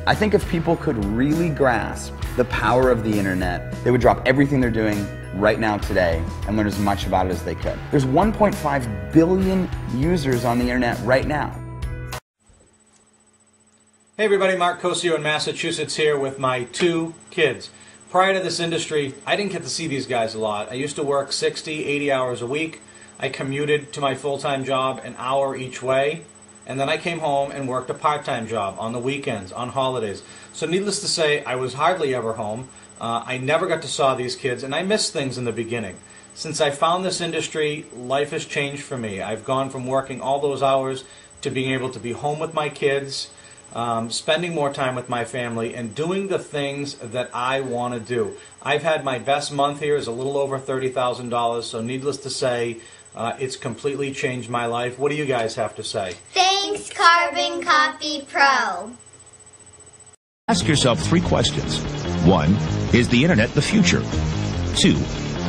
I think if people could really grasp the power of the internet, they would drop everything they're doing right now today and learn as much about it as they could. There's 1.5 billion users on the internet right now. Hey everybody, Mark Cosio in Massachusetts here with my 2 kids. Prior to this industry, I didn't get to see these guys a lot. I used to work 60, 80 hours a week. I commuted to my full-time job an hour each way, and then I came home and worked a part-time job on the weekends, on holidays. So needless to say, I was hardly ever home. I never got to saw these kids, and I missed things in the beginning. Since I found this industry, life has changed for me. I've gone from working all those hours to being able to be home with my kids, spending more time with my family, and doing the things that I want to do. I've had my best month here is a little over $30,000, so needless to say, it's completely changed my life. What do you guys have to say? Thanks, Carbon Copy Pro. Ask yourself 3 questions. 1, is the internet the future? 2,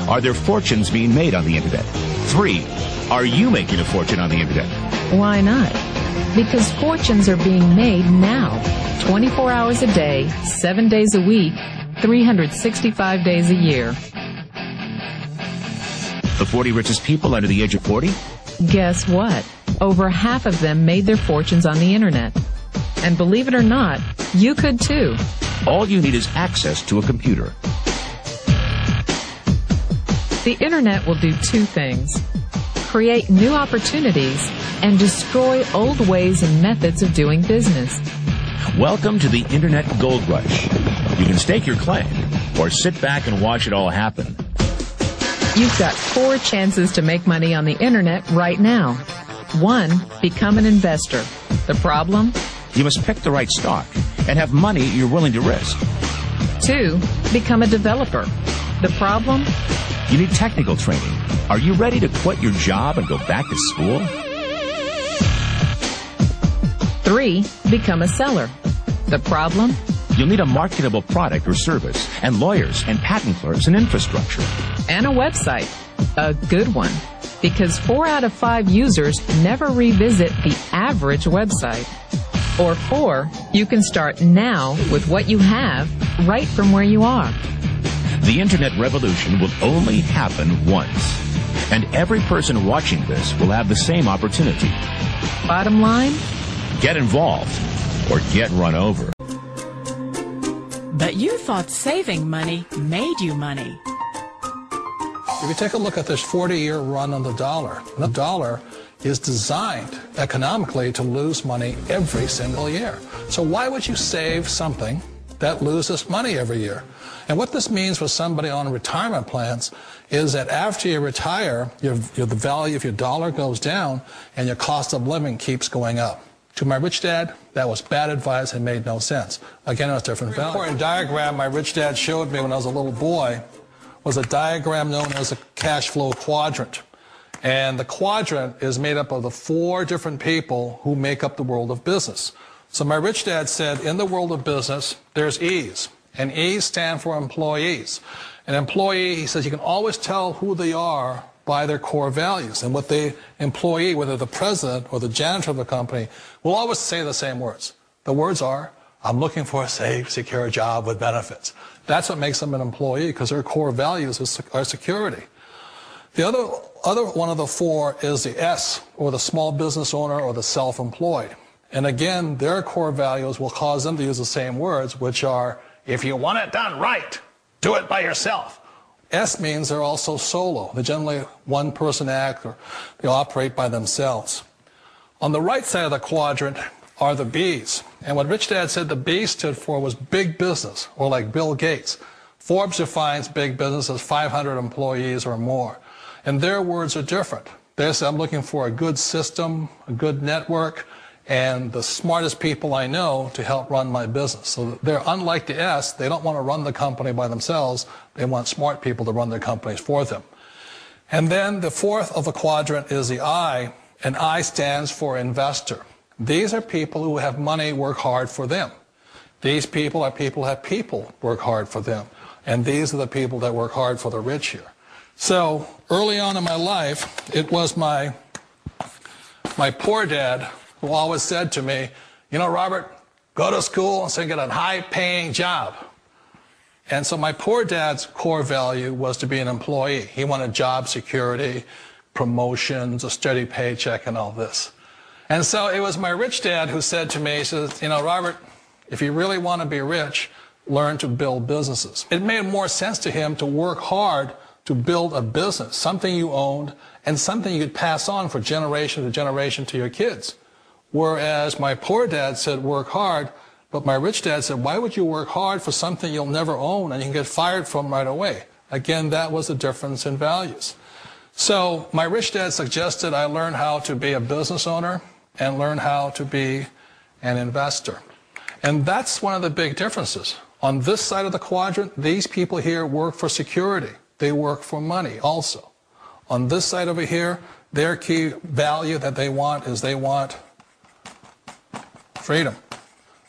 are there fortunes being made on the internet? 3, are you making a fortune on the internet? Why not? Because fortunes are being made now, 24 hours a day, 7 days a week, 365 days a year. The 40 richest people under the age of 40? Guess what? Over half of them made their fortunes on the internet. And believe it or not, you could too. All you need is access to a computer. The internet will do 2 things: create new opportunities and destroy old ways and methods of doing business. Welcome to the Internet Gold Rush. You can stake your claim or sit back and watch it all happen. You've got 4 chances to make money on the internet right now. 1, become an investor. The problem? You must pick the right stock and have money you're willing to risk. 2, become a developer. The problem? You need technical training. Are you ready to quit your job and go back to school? 3, become a seller. The problem? You'll need a marketable product or service, and lawyers and patent clerks and infrastructure. And a website. A good one. Because 4 out of 5 users never revisit the average website. Or 4, you can start now with what you have right from where you are. The internet revolution will only happen once. And every person watching this will have the same opportunity. Bottom line? Get involved or get run over. But you thought saving money made you money. If you take a look at this 40-year run on the dollar is designed economically to lose money every single year. So why would you save something that loses money every year? And what this means for somebody on retirement plans is that after you retire, the value of your dollar goes down and your cost of living keeps going up. To my rich dad, that was bad advice and made no sense. Again, it was different value. The important diagram my rich dad showed me when I was a little boy was a diagram known as a cash flow quadrant. And the quadrant is made up of the 4 different people who make up the world of business. So my rich dad said, in the world of business, there's E's. And E's stand for employees. An employee, he says, you can always tell who they are by their core values. And what the employee, whether the president or the janitor of the company, will always say the same words. The words are, I'm looking for a safe, secure job with benefits. That's what makes them an employee, because their core values are security. The other one of the 4 is the S, or the small business owner or the self-employed. And again, their core values will cause them to use the same words, which are, if you want it done right, do it by yourself. S means they're also solo. They're generally one-person act, or they operate by themselves. On the right side of the quadrant are the B's. And what Rich Dad said the B stood for was big business, or like Bill Gates. Forbes defines big business as 500 employees or more. And their words are different. They say, I'm looking for a good system, a good network, and the smartest people I know to help run my business. So they're unlike the S. They don't want to run the company by themselves. They want smart people to run their companies for them. And then the 4th of the quadrant is the I, and I stands for investor. These are people who have money work hard for them. These people are people who have people work hard for them. And these are the people that work hard for the rich here. So early on in my life, it was my poor dad who always said to me, you know, Robert, go to school and so you get a high-paying job. And so my poor dad's core value was to be an employee. He wanted job security, promotions, a steady paycheck, and all this. And so it was my rich dad who said to me, he says, you know, Robert, if you really want to be rich, learn to build businesses. It made more sense to him to work hard to build a business, something you owned, and something you could pass on for generation to generation to your kids. Whereas my poor dad said, work hard, but my rich dad said, why would you work hard for something you'll never own and you can get fired from right away? Again, that was the difference in values. So my rich dad suggested I learn how to be a business owner and learn how to be an investor. And that's one of the big differences. On this side of the quadrant, these people here work for security. They work for money also. On this side over here, their key value that they want is they want freedom.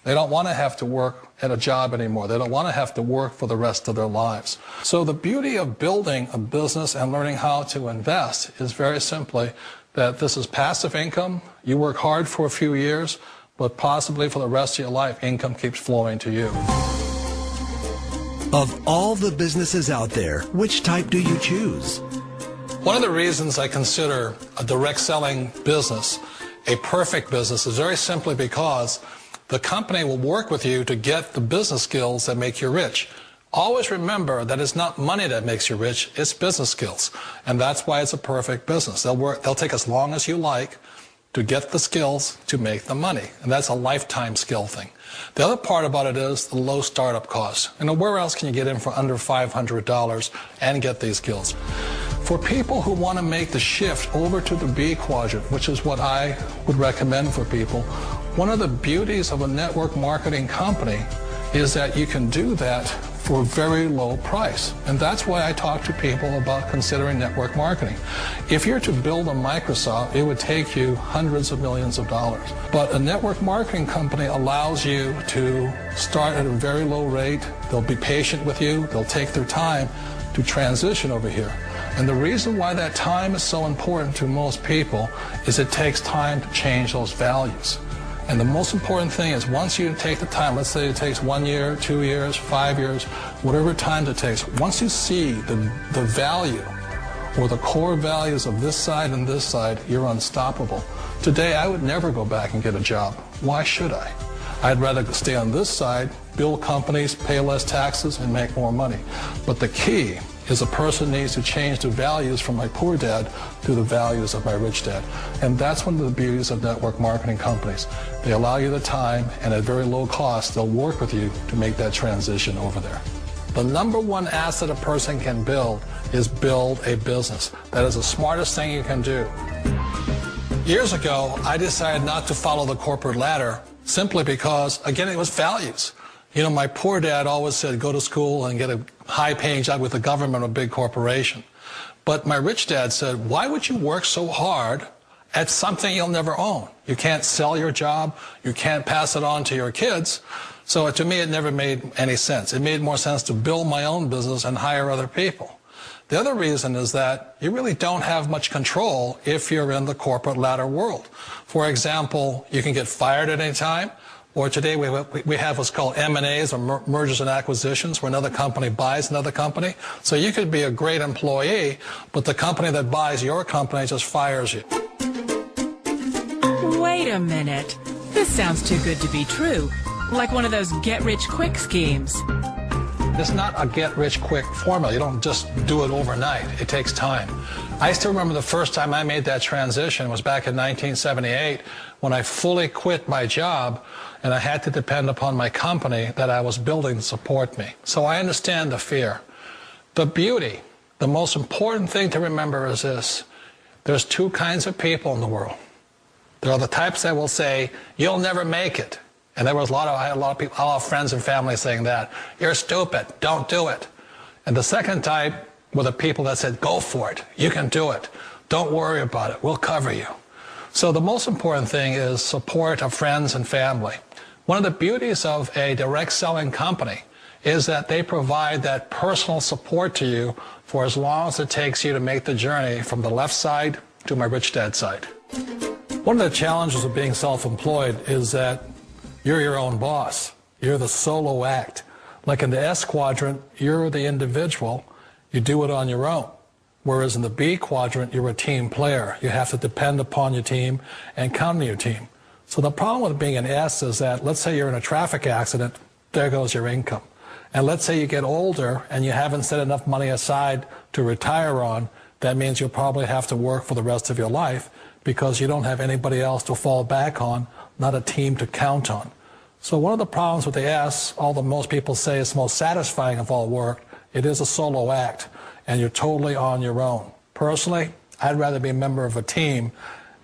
They don't want to have to work at a job anymore. They don't want to have to work for the rest of their lives. So the beauty of building a business and learning how to invest is very simply that this is passive income. You work hard for a few years, but possibly for the rest of your life, income keeps flowing to you. Of all the businesses out there, which type do you choose? One of the reasons I consider a direct selling business a perfect business is very simply because the company will work with you to get the business skills that make you rich. Always remember that it's not money that makes you rich, it's business skills. And that's why it's a perfect business. They'll take as long as you like to get the skills to make the money. And that's a lifetime skill thing. The other part about it is the low startup cost. You know, where else can you get in for under $500 and get these skills? For people who want to make the shift over to the B quadrant, which is what I would recommend for people, one of the beauties of a network marketing company is that you can do that for a very low price. And that's why I talk to people about considering network marketing. If you're to build a Microsoft, it would take you hundreds of millions of dollars. But a network marketing company allows you to start at a very low rate. They'll be patient with you. They'll take their time to transition over here. And the reason why that time is so important to most people is it takes time to change those values. And the most important thing is once you take the time, let's say it takes 1 year, 2 years, 5 years, whatever time it takes, once you see the value or the core values of this side and this side, you're unstoppable. Today, I would never go back and get a job. Why should I? I'd rather stay on this side, build companies, pay less taxes, and make more money. But the key is a person needs to change the values from my poor dad to the values of my rich dad. And that's one of the beauties of network marketing companies. They allow you the time, and at very low cost, they'll work with you to make that transition over there. The number one asset a person can build is build a business. That is the smartest thing you can do. Years ago, I decided not to follow the corporate ladder simply because, again, it was values. You know, my poor dad always said, go to school and get a high-paying job with the government or a big corporation. But my rich dad said, why would you work so hard at something you'll never own? You can't sell your job. You can't pass it on to your kids. So to me, it never made any sense. It made more sense to build my own business and hire other people. The other reason is that you really don't have much control if you're in the corporate ladder world. For example, you can get fired at any time. Or today we have what's called M&As, or mergers and acquisitions, where another company buys another company. So you could be a great employee, but the company that buys your company just fires you. Wait a minute. This sounds too good to be true. Like one of those get-rich-quick schemes. It's not a get-rich-quick formula. You don't just do it overnight. It takes time. I still remember the first time I made that transition was back in 1978 when I fully quit my job and I had to depend upon my company that I was building to support me. So I understand the fear. The beauty, the most important thing to remember is this. There's two kinds of people in the world. There are the types that will say, you'll never make it. And I had a lot of people, a lot of friends and family saying that. You're stupid. Don't do it. And the second type were the people that said, go for it. You can do it. Don't worry about it. We'll cover you. So the most important thing is support of friends and family. One of the beauties of a direct selling company is that they provide that personal support to you for as long as it takes you to make the journey from the left side to my rich dad side. One of the challenges of being self-employed is that you're your own boss. You're the solo act. Like in the S quadrant, you're the individual. You do it on your own. Whereas in the B quadrant, you're a team player. You have to depend upon your team and count on your team. So the problem with being an S is that, let's say you're in a traffic accident, there goes your income. And let's say you get older and you haven't set enough money aside to retire on, that means you'll probably have to work for the rest of your life because you don't have anybody else to fall back on, not a team to count on. So one of the problems with the S, although most people say it's most satisfying of all work, it is a solo act, and you're totally on your own. Personally, I'd rather be a member of a team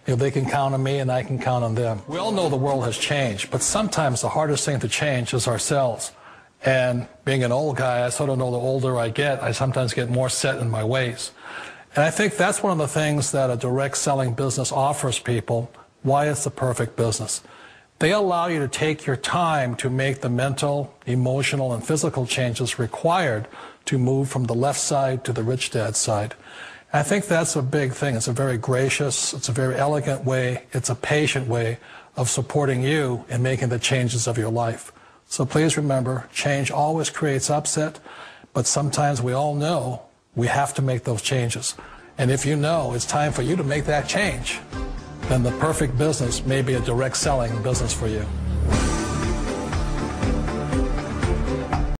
if they can count on me and I can count on them. We all know the world has changed, but sometimes the hardest thing to change is ourselves. And being an old guy, I sort of know the older I get, I sometimes get more set in my ways. And I think that's one of the things that a direct selling business offers people, why it's the perfect business. They allow you to take your time to make the mental, emotional, and physical changes required to move from the left side to the rich dad side. I think that's a big thing. It's a very gracious, it's a very elegant way, it's a patient way of supporting you in making the changes of your life. So please remember, change always creates upset, but sometimes we all know we have to make those changes. And if you know it's time for you to make that change, then the perfect business may be a direct selling business for you.